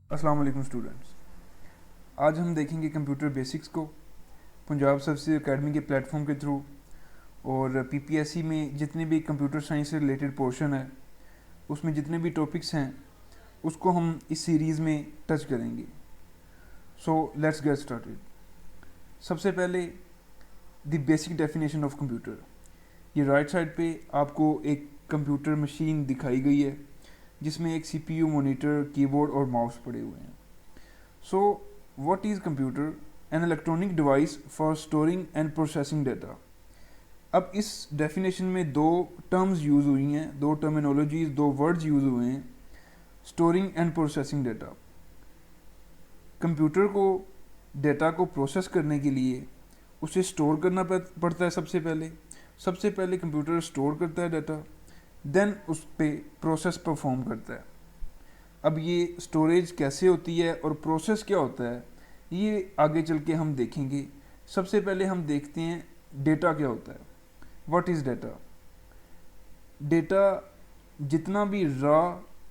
السلام علیکم اسٹوڈنٹس، آج ہم دیکھیں گے کمپیوٹر بیسکس کو پنجاب سروسز اکیڈمی کے پلیٹ فارم کے تھرو، اور پی پی ایس سی میں جتنے بھی کمپیوٹر سائنس سے ریلیٹڈ پورشن ہے اس میں جتنے بھی ٹاپکس ہیں اس کو ہم اس سیریز میں ٹچ کریں گے. So let's get started. سب سے پہلے the basic definition of computer. یہ رائٹ سائڈ پہ آپ کو ایک کمپیوٹر مشین دکھائی گئی ہے جس میں ایک سی پی یو، مانیٹر، کی بورڈ اور ماؤس پڑے ہوئے ہیں. So what is computer? An electronic device for storing and processing data. اب اس ڈیفینیشن میں دو ٹرمز یوز ہوئی ہیں، دو ٹرمینالوجیز، دو ورڈز یوز ہوئے ہیں: storing and processing data. Computer کو ڈیٹا کو پروسیس کرنے کے لیے اسے اسٹور کرنا پڑتا ہے. سب سے پہلے کمپیوٹر اسٹور کرتا ہے ڈیٹا، دین اس پہ پروسیس پرفارم کرتا ہے. اب یہ اسٹوریج کیسے ہوتی ہے اور پروسیس کیا ہوتا ہے یہ آگے چل کے ہم دیکھیں گے. سب سے پہلے ہم دیکھتے ہیں ڈیٹا کیا ہوتا ہے. What is data? ڈیٹا جتنا بھی را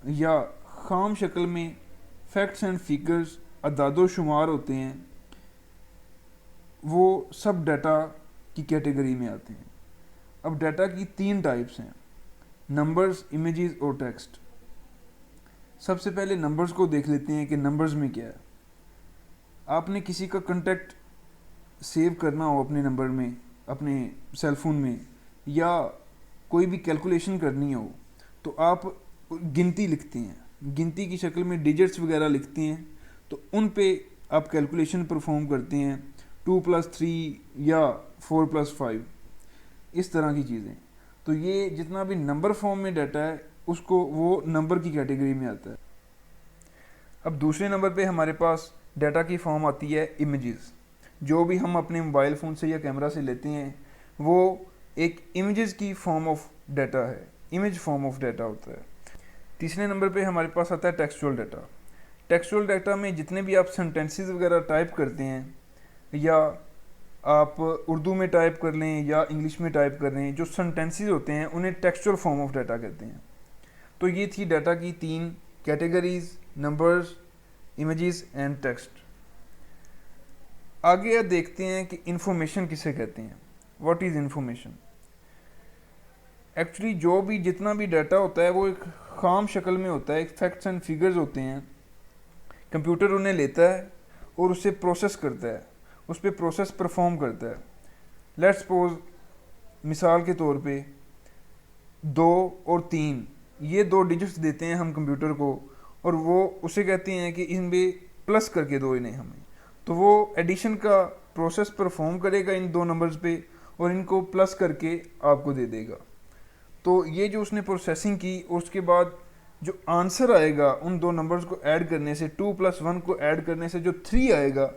یا خام شکل میں فیکٹس اینڈ فگرز، اعداد و شمار ہوتے ہیں، وہ سب ڈیٹا کی کیٹیگری میں آتے ہیں. اب ڈیٹا کی تین ٹائپس ہیں: نمبرز، امیجز اور ٹیکسٹ. سب سے پہلے نمبرز کو دیکھ لیتے ہیں کہ نمبرز میں کیا ہے. آپ نے کسی کا کنٹیکٹ سیو کرنا ہو اپنے نمبر میں، اپنے سیل فون میں، یا کوئی بھی کیلکولیشن کرنی ہو تو آپ گنتی لکھتے ہیں، گنتی کی شکل میں ڈیجٹس وغیرہ لکھتے ہیں، تو ان پہ آپ کیلکولیشن پرفارم کرتے ہیں. 2+3 یا 4+5، اس طرح کی چیزیں. تو یہ جتنا بھی نمبر فارم میں ڈیٹا ہے اس کو وہ نمبر کی کیٹیگری میں آتا ہے. اب دوسرے نمبر پہ ہمارے پاس ڈیٹا کی فارم آتی ہے امیجز. جو بھی ہم اپنے موبائل فون سے یا کیمرہ سے لیتے ہیں وہ ایک امیجز کی فارم آف ڈیٹا ہے، امیج فارم آف ڈیٹا ہوتا ہے. تیسرے نمبر پہ ہمارے پاس آتا ہے ٹیکسچوئل ڈیٹا. ٹیکسچوئل ڈیٹا میں جتنے بھی آپ سینٹینسز وغیرہ ٹائپ کرتے ہیں، یا آپ اردو میں ٹائپ کر لیں یا انگلش میں ٹائپ کر لیں، جو سینٹینسز ہوتے ہیں انہیں ٹیکسچوئل فارم آف ڈیٹا کہتے ہیں. تو یہ تھی ڈیٹا کی تین categories: numbers, images and text. آگے دیکھتے ہیں کہ انفارمیشن کسے کہتے ہیں. What is information? ایکچولی جو بھی جتنا بھی ڈیٹا ہوتا ہے وہ ایک خام شکل میں ہوتا ہے، ایک فیکٹس اینڈ فگرز ہوتے ہیں. کمپیوٹر انہیں لیتا ہے اور اسے پروسیس کرتا ہے، اس پہ پروسیس پرفارم کرتا ہے. لیٹس سپوز، مثال کے طور پہ 2 اور 3، یہ دو ڈیجٹس دیتے ہیں ہم کمپیوٹر کو، اور وہ اسے کہتے ہیں کہ ان میں پلس کر کے دو انہیں ہمیں. تو وہ ایڈیشن کا پروسیس پرفارم کرے گا ان دو نمبرز پہ اور ان کو پلس کر کے آپ کو دے دے گا. تو یہ جو اس نے پروسیسنگ کی، اس کے بعد جو آنسر آئے گا ان دو نمبرز کو ایڈ کرنے سے، 2+1 کو ایڈ کرنے سے جو 3 آئے گا،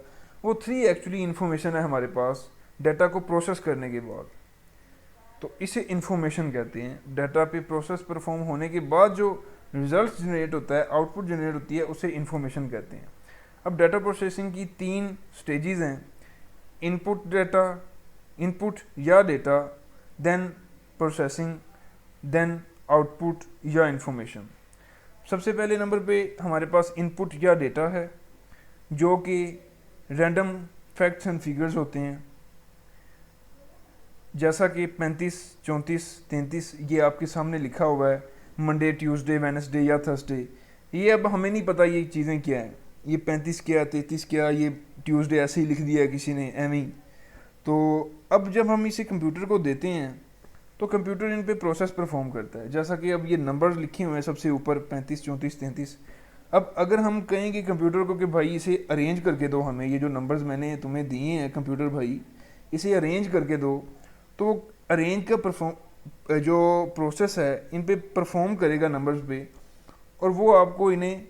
وہ 3 ایکچولی انفارمیشن ہے ہمارے پاس ڈیٹا کو پروسیس کرنے کے بعد. تو اسے انفارمیشن کہتے ہیں. ڈیٹا پہ پروسیس پرفارم ہونے کے بعد جو ریزلٹ جنریٹ ہوتا ہے، آؤٹ پٹ جنریٹ ہوتی ہے، اسے انفارمیشن کہتے ہیں. اب ڈیٹا پروسیسنگ کی 3 سٹیجز ہیں: ان پٹ ڈیٹا، ان پٹ یا ڈیٹا، دین پروسیسنگ، دین آؤٹ پٹ یا انفارمیشن. سب سے پہلے نمبر پہ ہمارے پاس ان پٹ یا ڈیٹا ہے، جو کہ رینڈم فیکٹس اینڈ فگرز ہوتے ہیں، جیسا کہ 35، 34، 33 یہ آپ کے سامنے لکھا ہوا ہے، منڈے، ٹیوزڈے، وینسڈے یا تھرسڈے. یہ اب ہمیں نہیں پتہ یہ چیزیں کیا ہیں، یہ 35 کیا، 33 کیا، یہ ٹیوزڈے ایسے ہی لکھ دیا ہے کسی نے ایویں ہی. تو اب جب ہم اسے کمپیوٹر کو دیتے ہیں تو کمپیوٹر ان پہ پروسیس پرفارم کرتا ہے. جیسا کہ اب یہ نمبرز لکھے ہوئے ہیں سب سے اوپر 35، 34، 33. اب اگر ہم کہیں گے کمپیوٹر کو کہ بھائی اسے ارینج کر کے دو، ہمیں یہ جو نمبرز میں نے تمہیں دیے ہیں کمپیوٹر بھائی اسے ارینج کر کے دو، تو وہ ارینج کا جو پروسیس ہے ان پہ پرفارم کرے گا نمبرز پہ، اور وہ آپ کو انہیں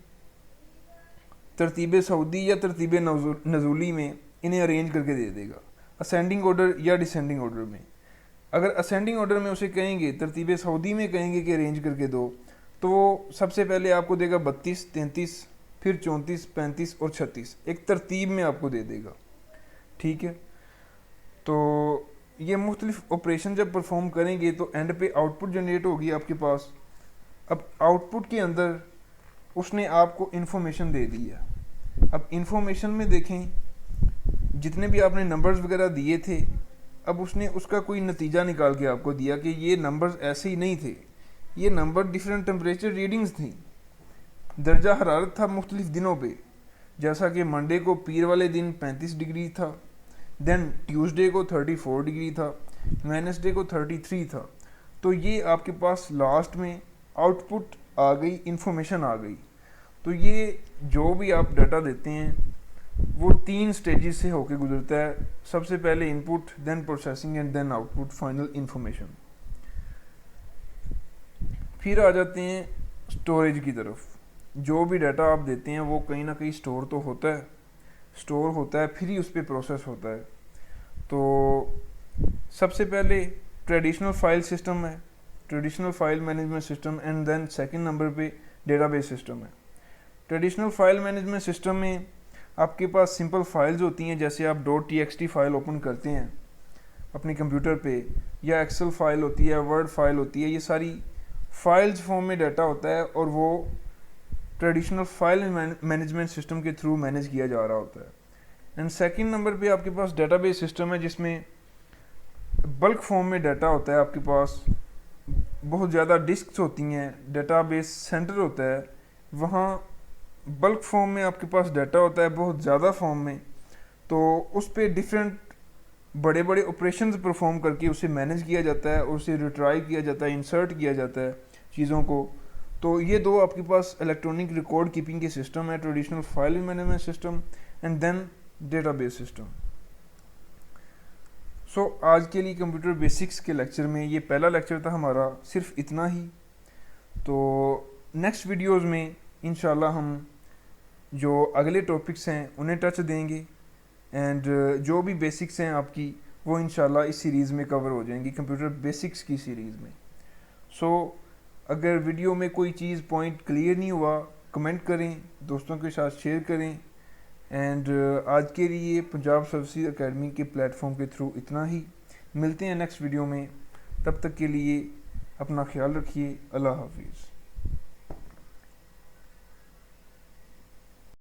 ترتیب سعودی یا ترتیب نزولی میں انہیں ارینج کر کے دے دے گا، اسینڈنگ آرڈر یا ڈسینڈنگ آرڈر میں. اگر اسینڈنگ آرڈر میں اسے کہیں گے، ترتیب سعودی میں کہیں گے کہ ارینج کر کے دو، تو وہ سب سے پہلے آپ کو دے گا 32، 33، پھر 34، 35 اور 36، ایک ترتیب میں آپ کو دے دے گا. ٹھیک ہے، تو یہ مختلف آپریشن جب پرفارم کریں گے تو اینڈ پہ آؤٹ پٹ جنریٹ ہوگی آپ کے پاس. اب آؤٹ پٹ کے اندر اس نے آپ کو انفارمیشن دے دی ہے. اب انفارمیشن میں دیکھیں جتنے بھی آپ نے نمبرز وغیرہ دیے تھے، اب اس نے اس کا کوئی نتیجہ نکال کے آپ کو دیا کہ یہ نمبرز ایسے ہی نہیں تھے، یہ نمبر ڈیفرنٹ ٹمپریچر ریڈنگز تھیں. درجہ حرارت تھا مختلف دنوں پہ، جیسا کہ منڈے کو پیر والے دن 35 ڈگری تھا، دین ٹیوزڈے کو 34 ڈگری تھا، وینسڈے کو 33 تھا. تو یہ آپ کے پاس لاسٹ میں آؤٹ پٹ آ گئی، انفارمیشن آ گئی. تو یہ جو بھی آپ ڈیٹا دیتے ہیں وہ 3 سٹیجز سے ہو کے گزرتا ہے. سب سے پہلے input, then processing and then output, final information. پھر آ جاتے ہیں اسٹوریج کی طرف. جو بھی ڈیٹا آپ دیتے ہیں وہ کہیں نہ کہیں اسٹور تو ہوتا ہے، پھر ہی اس پہ پروسیس ہوتا ہے. تو سب سے پہلے ٹریڈیشنل فائل سسٹم ہے، traditional file management system, and then second number پہ ڈیٹا بیس سسٹم ہے. ٹریڈیشنل فائل مینجمنٹ سسٹم میں آپ کے پاس سمپل فائلز ہوتی ہیں، جیسے آپ .txt فائل اوپن کرتے ہیں اپنے کمپیوٹر پہ، یا ایکسل فائل ہوتی ہے، ورڈ فائل ہوتی ہے. یہ ساری فائلز فارم میں ڈیٹا ہوتا ہے اور وہ ٹریڈیشنل فائل مینجمنٹ سسٹم کے تھرو مینیج کیا جا رہا ہوتا ہے. اینڈ سیکنڈ نمبر پہ آپ کے پاس ڈیٹا بیس سسٹم ہے، جس میں بلک فارم میں ڈیٹا ہوتا ہے. آپ کے پاس بہت زیادہ ڈسکس ہوتی ہیں، ڈیٹا بیس سینٹر ہوتا ہے، وہاں بلک فارم میں آپ کے پاس ڈیٹا ہوتا ہے بہت زیادہ فارم میں. تو اس پہ ڈفرینٹ بڑے بڑے آپریشنز پرفارم کر کے اسے مینیج کیا جاتا ہے اور اسے ریٹرائی کیا جاتا ہے، انسرٹ کیا جاتا ہے چیزوں کو. تو یہ دو آپ کے پاس الیکٹرانک ریکارڈ کیپنگ کے سسٹم ہے، traditional file management system and then database system. So آج کے لیے کمپیوٹر بیسکس کے لیکچر میں یہ پہلا لیکچر تھا ہمارا، صرف اتنا ہی. تو نیکسٹ ویڈیوز میں انشاءاللہ ہم جو اگلے ٹاپکس ہیں انہیں ٹچ دیں گے، اینڈ جو بھی بیسکس ہیں آپ کی وہ انشاءاللہ اس سیریز میں کور ہو جائیں گی، کمپیوٹر بیسکس کی سیریز میں. سو اگر ویڈیو میں کوئی چیز پوائنٹ کلیئر نہیں ہوا، کمنٹ کریں، دوستوں کے ساتھ شیئر کریں. اینڈ آج کے لیے پنجاب سروسز اکیڈمی کے پلیٹ فارم کے تھرو اتنا ہی. ملتے ہیں نیکسٹ ویڈیو میں، تب تک کے لیے اپنا خیال رکھیے. اللہ حافظ.